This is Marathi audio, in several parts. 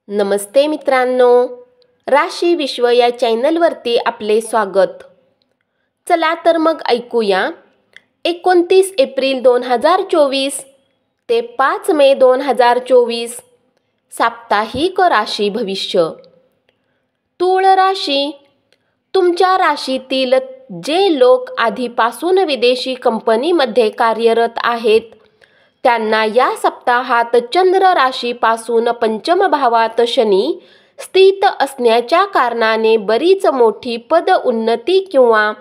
नमस्ते मित्रांनो, राशी विश्व या चॅनलवरती आपले स्वागत. चला तर मग ऐकूया 29 एप्रिल 2024 ते 5 मे 2024 साप्ताहिक राशी भविष्य. तूळ राशी. तुमच्या राशीतील जे लोक आधीपासून विदेशी कंपनीमध्ये कार्यरत आहेत त्यांना या सप्ताहात चंद्र राशीपासून पंचम भावात शनी स्थित असण्याच्या कारणाने बरीच मोठी पद उन्नती किंवा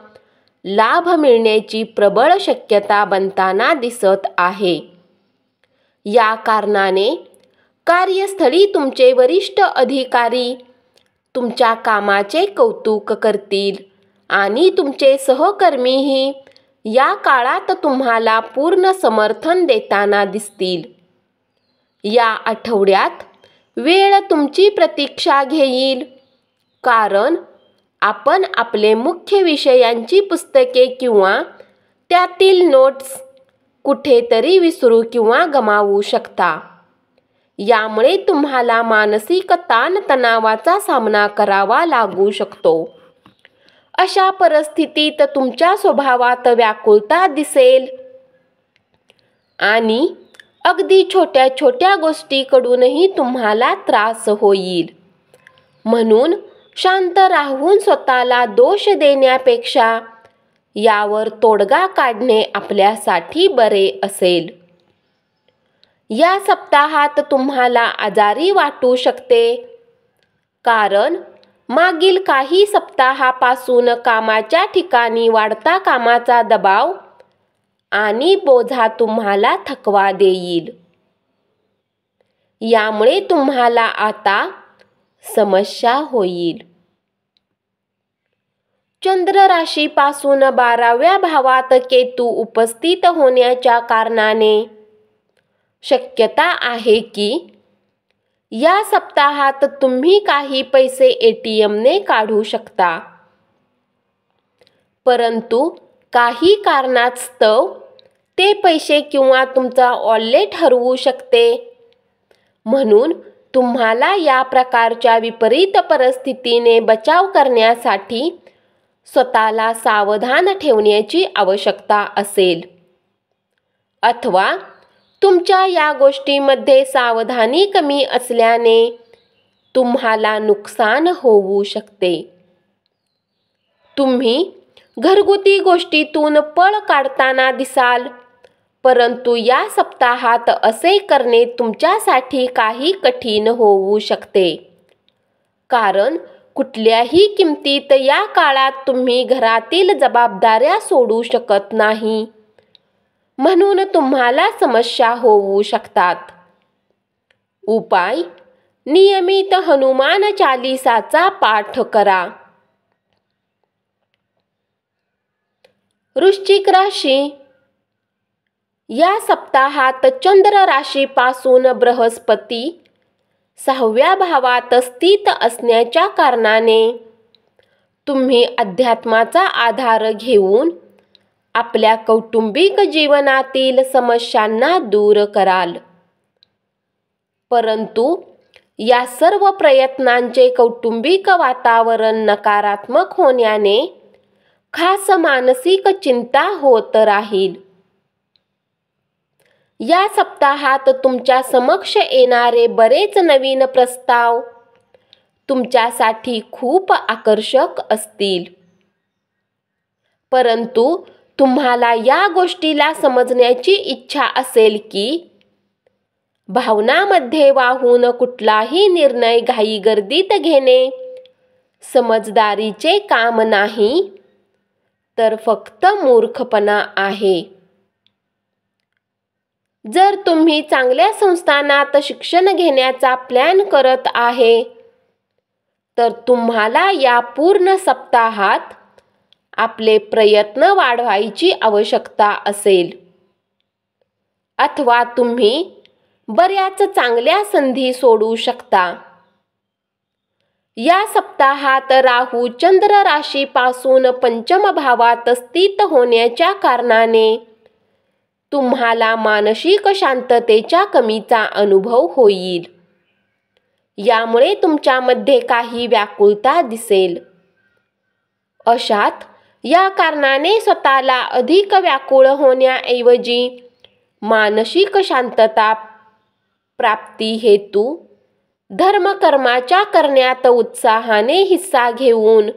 लाभ मिळण्याची प्रबळ शक्यता बनताना दिसत आहे. या कारणाने कार्यस्थळी तुमचे वरिष्ठ अधिकारी तुमच्या कामाचे कौतुक करतील आणि तुमचे सहकर्मीही या काळात तुम्हाला पूर्ण समर्थन देताना दिसतील. या आठवड्यात वेळ तुमची प्रतीक्षा घेईल, कारण आपण आपले मुख्य विषयांची पुस्तके किंवा त्यातील नोट्स कुठेतरी विसरू किंवा गमावू शकता. यामुळे तुम्हाला मानसिक ताणतणावाचा सामना करावा लागू शकतो. अशा परिस्थितीत तुमच्या स्वभावात व्याकुळता दिसेल आणि अगदी छोट्या छोट्या गोष्टीकडूनही तुम्हाला त्रास होईल. म्हणून शांत राहून स्वतःला दोष देण्यापेक्षा यावर तोडगा काढणे आपल्यासाठी बरे असेल. या सप्ताहात तुम्हाला आजारी वाटू शकते, कारण मागील काही सप्ताहापासून कामाच्या ठिकाणी वाढता कामाचा दबाव आणि बोझा तुम्हाला थकवा देईल. यामुळे तुम्हाला आता समस्या होईल. चंद्र राशीपासून 12व्या भावात केतू उपस्थित होण्याच्या कारणाने शक्यता आहे की या सप्ताहात तुम्ही काही पैसे ATM ने काढू शकता, परंतु काही कारणास्तव ते पैसे किंवा तुमचा वॉलेट हरवू शकते. म्हणून तुम्हाला या प्रकारच्या विपरीत परिस्थितीने बचाव करण्यासाठी स्वतःला सावधान ठेवण्याची आवश्यकता असेल, अथवा तुमच्या या गोष्टीमध्ये सावधानी कमी असल्याने तुम्हाला नुकसान होऊ शकते. तुम्ही घरगुती गोष्टीतून पळ काढताना दिसाल, परंतु या सप्ताहात असे करणे तुमच्यासाठी काही कठीण होऊ शकते, कारण कुठल्याही किमतीत या काळात तुम्ही घरातील जबाबदाऱ्या सोडू शकत नाही. म्हणून तुम्हाला समस्या होऊ शकतात. उपाय: नियमित हनुमान चालीसाचा पाठ करा. वृश्चिक राशी. या सप्ताहात चंद्र राशीपासून बृहस्पती 6व्या भावात स्थित असण्याच्या कारणाने तुम्ही अध्यात्माचा आधार घेऊन आपल्या कौटुंबिक जीवनातील समस्यांना दूर कराल. परंतु या सर्व प्रयत्नांचे कौटुंबिक वातावरण नकारात्मक होण्याने खास मानसिक चिंता होत राहील. या सप्ताहात तुमच्या समक्ष येणारे बरेच नवीन प्रस्ताव तुमच्यासाठी खूप आकर्षक असतील, परंतु तुम्हाला या गोष्टीला समजण्याची इच्छा असेल की भावनांमध्ये वाहून कुठलाही निर्णय घाईगर्दीत घेणे समजदारीचे काम नाही, तर फक्त मूर्खपणा आहे. जर तुम्ही चांगल्या संस्थानात शिक्षण घेण्याचा प्लॅन करत आहे, तर तुम्हाला या पूर्ण सप्ताहात आपले प्रयत्न वाढवायची आवश्यकता असेल, अथवा तुम्ही बऱ्याच चांगल्या संधी सोडू शकता. या सप्ताहात राहू चंद्र राशीपासून पंचम भावात स्थित होण्याच्या कारणाने तुम्हाला मानसिक शांततेच्या कमीचा अनुभव होईल. यामुळे तुमच्यामध्ये काही व्याकुळता दिसेल. अशात या कारणाने स्वतःला अधिक व्याकुळ होण्याऐवजी मानसिक शांतता प्राप्ती हेतू धर्मकर्माच्या करण्यात उत्साहाने हिस्सा घेऊन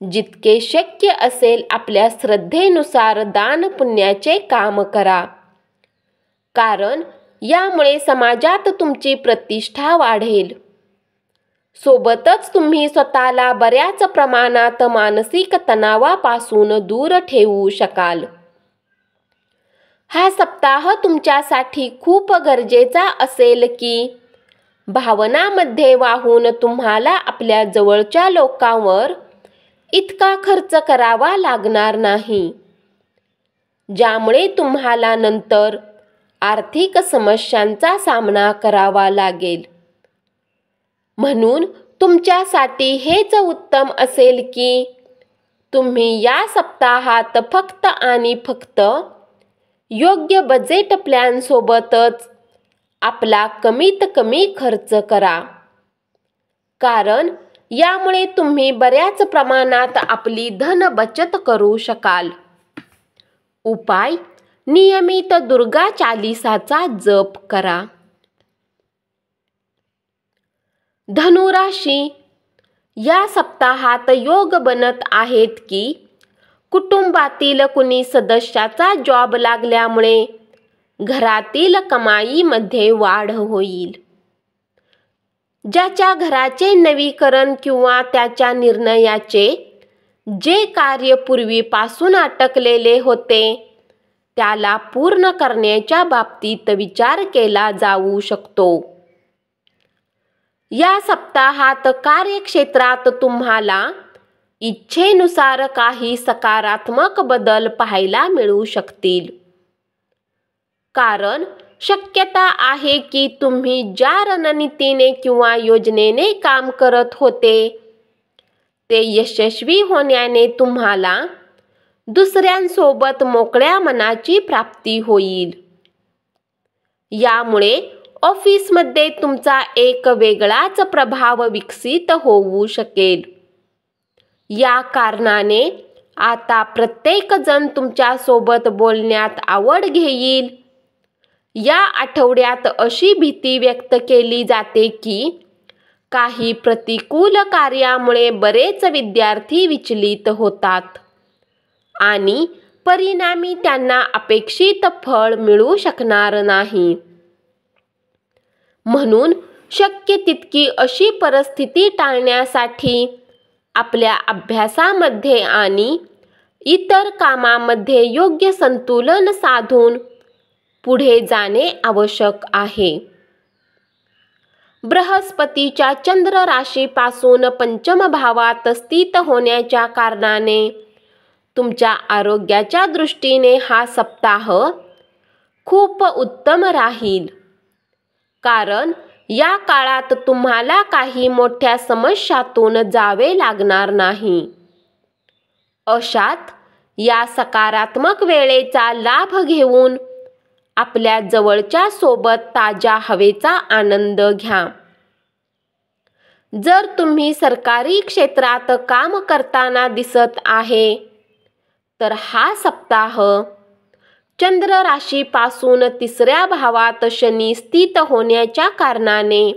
जितके शक्य असेल आपल्या श्रद्धेनुसार दान पुण्याचे काम करा. कारण यामुळे समाजात तुमची प्रतिष्ठा वाढेल. सोबतच तुम्ही स्वतःला बऱ्याच प्रमाणात मानसिक तणावापासून दूर ठेवू शकाल. हा सप्ताह तुमच्यासाठी खूप गरजेचा असेल की भावनांमध्ये वाहून तुम्हाला आपल्या जवळच्या लोकांवर इतका खर्च करावा लागणार नाही, ज्यामुळे तुम्हाला नंतर आर्थिक समस्यांचा सामना करावा लागेल. म्हणून तुमच्यासाठी हेच उत्तम असेल की तुम्ही या सप्ताहात फक्त आणि फक्त योग्य बजेट प्लॅन सोबतच आपला कमीत कमी खर्च करा. कारण यामुळे तुम्ही बऱ्याच प्रमाणात आपली धन बचत करू शकाल. उपाय: नियमित दुर्गा चालीसाचा जप करा. धनु राशी, या सप्ताहात योग बनत आहेत की कुटुंबातील कुणी सदस्याचा जॉब लागल्यामुळे घरातील कमाईमध्ये वाढ होईल. ज्याच्या घराचे नवीकरण किंवा त्याच्या निर्णयाचे जे कार्य पूर्वीपासून अटकलेले होते त्याला पूर्ण करण्याच्या बाबतीत विचार केला जाऊ शकतो. या सप्ताहात कार्यक्षेत्रात तुम्हाला इच्छेनुसार काही सकारात्मक बदल पाहायला मिळू शकतील. कारण शक्यता आहे की तुम्ही ज्या रणनीतीने किंवा योजनेने काम करत होते ते यशस्वी होण्याने तुम्हाला दुसऱ्यांसोबत मोकळ्या मनाची प्राप्ती होईल. यामुळे ऑफिसमध्ये तुमचा एक वेगळाच प्रभाव विकसित होऊ शकेल. या कारणाने आता प्रत्येक जण तुमच्यासोबत बोलण्यात आवड घेईल. या आठवड्यात अशी भीती व्यक्त केली जाते की काही प्रतिकूल कार्यामुळे बरेच विद्यार्थी विचलित होतात आणि परिणामी त्यांना अपेक्षित फळ मिळू शकणार नाही. म्हणून शक्य तितकी अशी परिस्थिती टाळण्यासाठी आपल्या अभ्यासामध्ये आणि इतर कामामध्ये योग्य संतुलन साधून पुढे जाणे आवश्यक आहे. बृहस्पतीच्या चंद्र राशीपासून पंचम भावात स्थित होण्याच्या कारणाने तुमच्या आरोग्याच्या दृष्टीने हा सप्ताह खूप उत्तम राहील. कारण या काळात तुम्हाला काही मोठ्या समस्यांतून जावे लागणार नाही. अशात या सकारात्मक वेळेचा लाभ घेऊन आपल्या जवळच्या सोबत ताज्या हवेचा आनंद घ्या. जर तुम्ही सरकारी क्षेत्रात काम करताना दिसत आहे तर हा सप्ताह चंद्र राशीपासून तिसऱ्या भावात शनी स्थित होण्याच्या कारणाने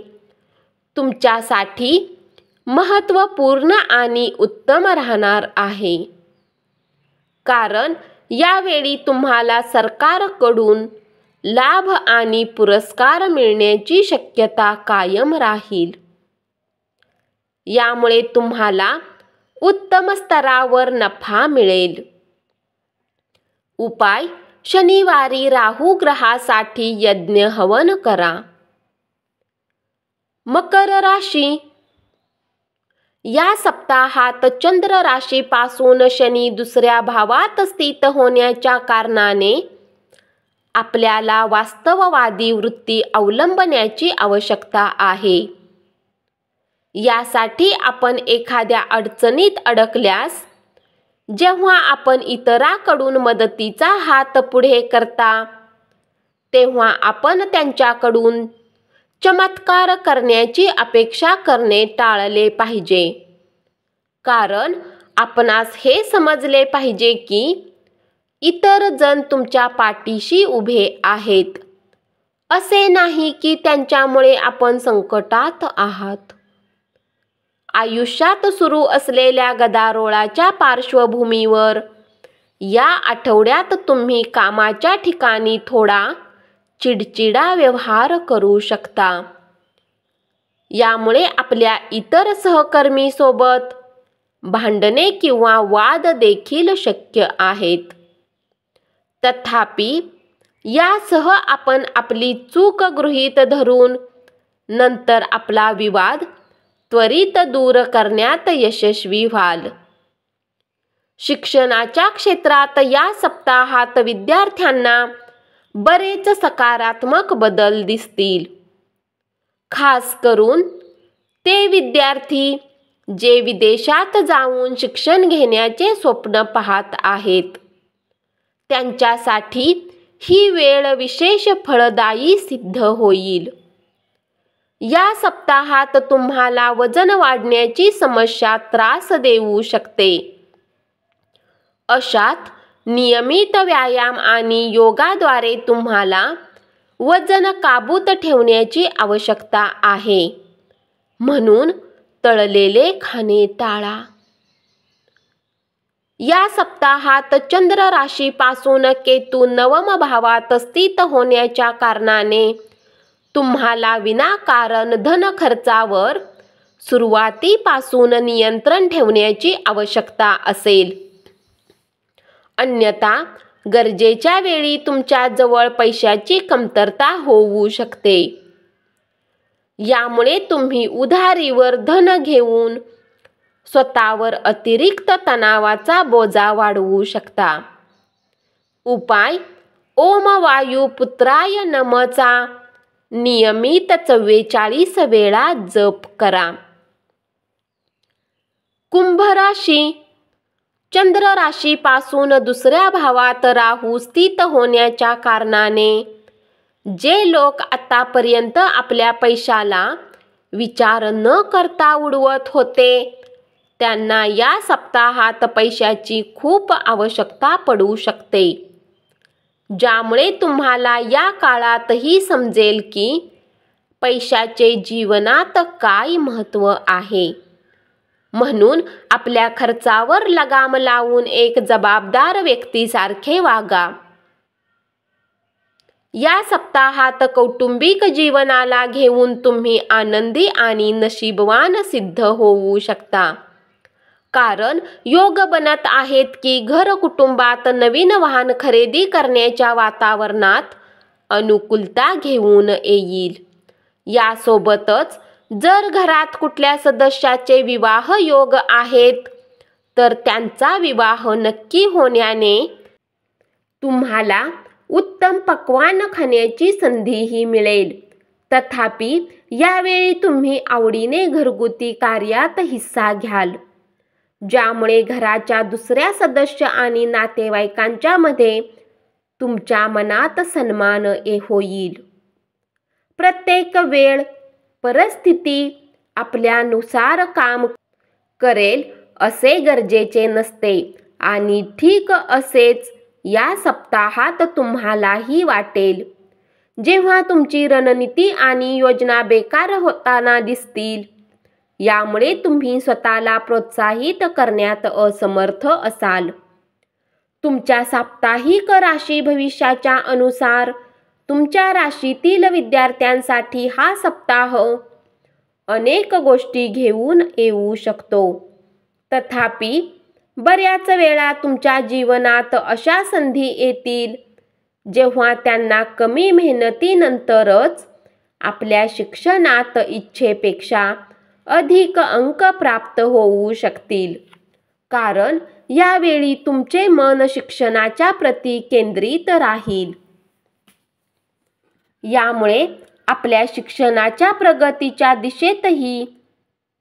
तुमच्यासाठी महत्त्वपूर्ण आणि उत्तम राहणार आहे. कारण यावेळी तुम्हाला सरकारकडून लाभ आणि पुरस्कार मिळण्याची शक्यता कायम राहील. यामुळे तुम्हाला उत्तम स्तरावर नफा मिळेल. उपाय: शनिवारी राहू ग्रहासाठी यज्ञ हवन करा. मकर राशी, या सप्ताहात चंद्र राशीपासून शनी दुसऱ्या भावात स्थित होण्याच्या कारणाने आपल्याला वास्तववादी वृत्ती अवलंबण्याची आवश्यकता आहे. यासाठी आपण एखाद्या अडचणीत अडकल्यास जेव्हा आपण इतरांकडून मदतीचा हात पुढे करता तेव्हा आपण त्यांच्याकडून चमत्कार करण्याची अपेक्षा करणे टाळले पाहिजे. कारण आपणास हे समजले पाहिजे की इतर जण तुमच्या पाठीशी उभे आहेत. असे नाही की त्यांच्यामुळे आपण संकटात आहात. आयुष्यात सुरू असलेल्या गदारोळाच्या पार्श्वभूमीवर या आठवड्यात तुम्ही कामाच्या ठिकाणी थोडा चिडचिडा व्यवहार करू शकता. यामुळे आपल्या इतर सहकर्मीसोबत भांडणे किंवा वाद देखील शक्य आहेत. तथापि यासह आपण आपली चूक गृहीत धरून नंतर आपला विवाद त्वरित दूर करण्यात यशस्वी व्हाल. शिक्षणाच्या क्षेत्रात या सप्ताहात विद्यार्थ्यांना बरेच सकारात्मक बदल दिसतील. खास करून ते विद्यार्थी जे विदेशात जाऊन शिक्षण घेण्याचे स्वप्न पाहत आहेत, त्यांच्यासाठी ही वेळ विशेष फळदायी सिद्ध होईल. या सप्ताहात तुम्हाला वजन वाढण्याची समस्या त्रास देऊ शकते. अशात नियमित व्यायाम आणि योगाद्वारे तुम्हाला वजन काबूत ठेवण्याची आवश्यकता आहे. म्हणून तळलेले खाणे टाळा. या सप्ताहात चंद्र राशीपासून केतू नवम भावात स्थित होण्याच्या कारणाने तुम्हाला विनाकारण धन खर्चावर सुरुवातीपासून नियंत्रण ठेवण्याची आवश्यकता असेल. अन्यथा गरजेच्या वेळी तुमच्या जवळ पैशाची कमतरता होऊ शकते. यामुळे तुम्ही उधारीवर धन घेऊन स्वतःवर अतिरिक्त तणावाचा बोजा वाढवू शकता. उपाय: ओम वायू पुत्राय नमःचा नियमित 44 वेळा जप करा. कुंभ राशी. चंद्र राशीपासून दुसऱ्या भावात राहू स्थित होण्याच्या कारणाने जे लोक आतापर्यंत आपल्या पैशाला विचार न करता उडवत होते, त्यांना या सप्ताहात पैशाची खूप आवश्यकता पडू शकते. ज्यामुळे तुम्हाला या काळातही समजेल की पैशाचे जीवनात काय महत्त्व आहे. म्हणून आपल्या खर्चावर लगाम लावून एक जबाबदार व्यक्तीसारखे वागा. या सप्ताहात कौटुंबिक जीवनाला घेऊन तुम्ही आनंदी आणि नशीबवान सिद्ध होऊ शकता. कारण योग बनत आहेत की घर कुटुंबात नवीन वाहन खरेदी करण्याच्या वातावरणात अनुकूलता घेऊन येईल. यासोबतच जर घरात कुठल्या सदस्याचे विवाह योग आहेत तर त्यांचा विवाह नक्की होण्याने तुम्हाला उत्तम पक्वान्न खाण्याची संधीही मिळेल. तथापि यावेळी तुम्ही आवडीने घरगुती कार्यात हिस्सा घ्याल, ज्यामुळे घराच्या दुसऱ्या सदस्य आणि नातेवाईकांच्या मध्ये तुमच्या मनात सन्मान होईल. प्रत्येक वेळ परिस्थिती आपल्यानुसार काम करेल असे गरजेचे नसते आणि ठीक असेच या सप्ताहात तुम्हालाही वाटेल. जेव्हा तुमची रणनीती आणि योजना बेकार होताना दिसतील, यामुळे तुम्ही स्वतःला प्रोत्साहित करण्यात असमर्थ असाल. तुमच्या साप्ताहिक राशी भविष्याच्या अनुसार तुमच्या राशीतील विद्यार्थ्यांसाठी हा सप्ताह अनेक गोष्टी घेऊन येऊ शकतो. तथापि बऱ्याच वेळा तुमच्या जीवनात अशा संधी येतील जेव्हा त्यांना कमी मेहनतीनंतरच आपल्या शिक्षणात इच्छेपेक्षा अधिक अंक प्राप्त होऊ शकतील. कारण यावेळी तुमचे मन शिक्षणाच्या प्रती केंद्रित राहील. यामुळे आपल्या शिक्षणाच्या प्रगतीच्या दिशेतही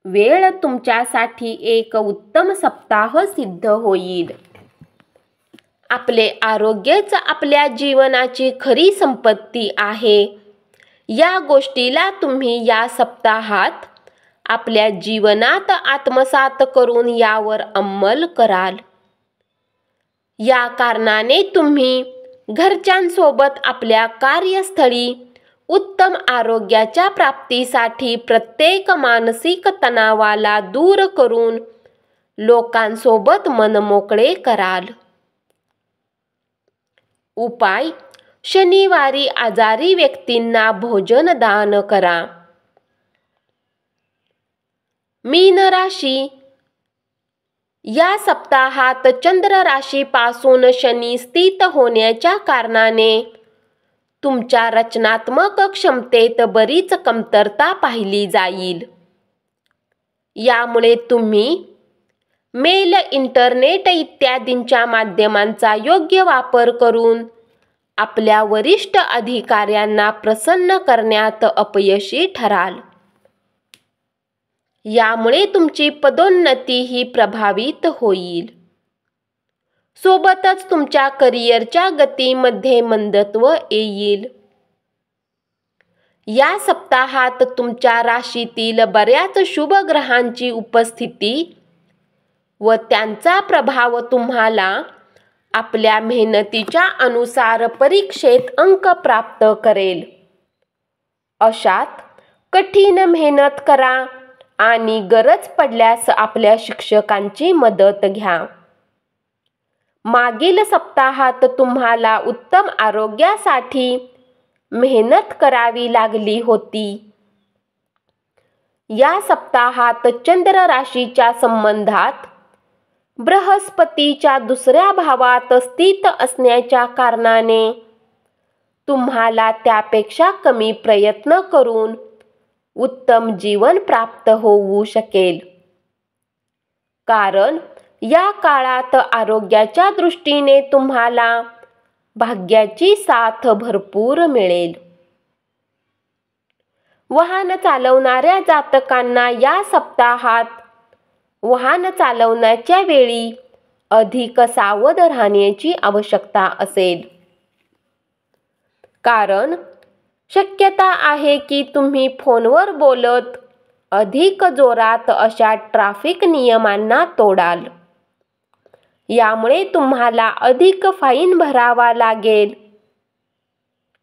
वेळ तुमच्यासाठी एक उत्तम सप्ताह सिद्ध होईल. आपले आरोग्यच आपल्या जीवनाची खरी संपत्ती आहे. या गोष्टीला तुम्ही या सप्ताहात आपल्या जीवनात आत्मसात करून यावर अंमल कराल. या कारणाने तुम्ही घरच्यांसोबत आपल्या कार्यस्थळी उत्तम आरोग्याच्या प्राप्तीसाठी प्रत्येक मानसिक तणावाला दूर करून लोकांसोबत मनमोकळे कराल. उपाय: शनिवारी आजारी व्यक्तींना भोजन दान करा. मीन राशी: या सप्ताहात चंद्र राशीपासून शनी स्थित होण्याच्या कारणाने तुमच्या रचनात्मक क्षमतेत बरीच कमतरता पाहिली जाईल. यामुळे तुम्ही मेल, इंटरनेट इत्यादींच्या माध्यमांचा योग्य वापर करून आपल्या वरिष्ठ अधिकाऱ्यांना प्रसन्न करण्यात अपयशी ठराल. यामुळे तुमची पदोन्नतीही प्रभावित होईल. सोबतच तुमच्या करिअरच्या गतीमध्ये मंदत्व येईल. या सप्ताहात तुमच्या राशीतील बऱ्याच शुभ ग्रहांची उपस्थिती व त्यांचा प्रभाव तुम्हाला आपल्या मेहनतीच्या अनुसार परीक्षेत अंक प्राप्त करेल. अशात कठीण मेहनत करा आणि गरज पडल्यास आपल्या शिक्षकांची मदत घ्या. मागील सप्ताहात तुम्हाला उत्तम आरोग्यासाठी मेहनत करावी लागली होती. या सप्ताहात चंद्र राशीच्या संबंधात बृहस्पतीच्या दुसऱ्या भावात स्थित असण्याच्या कारणाने तुम्हाला त्यापेक्षा कमी प्रयत्न करून उत्तम जीवन प्राप्त होऊ शकेल. कारण या काळात आरोग्याच्या दृष्टीने तुम्हाला भाग्याची साथ भरपूर मिळेल. वाहन चालवणाऱ्या जातकांना या सप्ताहात वाहन चालवण्याच्या वेळी अधिक सावध राहण्याची आवश्यकता असेल. कारण शक्यता आहे की तुम्ही फोनवर बोलत अधिक जोरात अशा ट्रॅफिक नियमांना तोडाल. यामुळे तुम्हाला अधिक फाईन भरावा लागेल.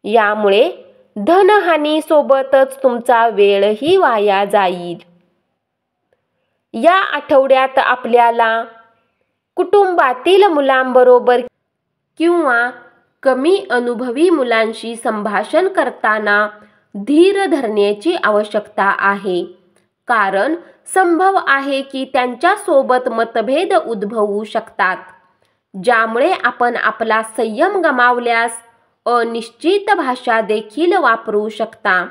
यामुळे धनहानी सोबतच तुमचा वेळही वाया जाईल. या आठवड्यात आपल्याला कुटुंबातील मुलांबरोबर किंवा कमी अनुभवी मुलांशी संभाषण करताना धीर धरण्याची आवश्यकता आहे. कारण संभव आहे की त्यांच्यासोबत मतभेद उद्भवू शकतात, ज्यामुळे आपण आपला संयम गमावल्यास अनिश्चित भाषा देखील वापरू शकता.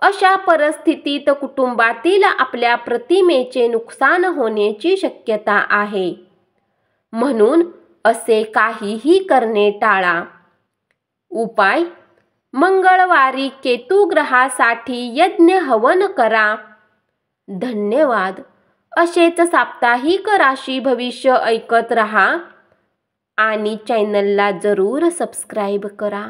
अशा परिस्थितीत कुटुंबातील आपल्या प्रतिमेचे नुकसान होण्याची शक्यता आहे. म्हणून असे काहीही करणे टाळा. उपाय: मंगळवारी केतू ग्रहासाठी यज्ञ हवन करा. धन्यवाद. असेच साप्ताहिक राशी भविष्य ऐकत रहा आणि चॅनलला जरूर सबस्क्राईब करा.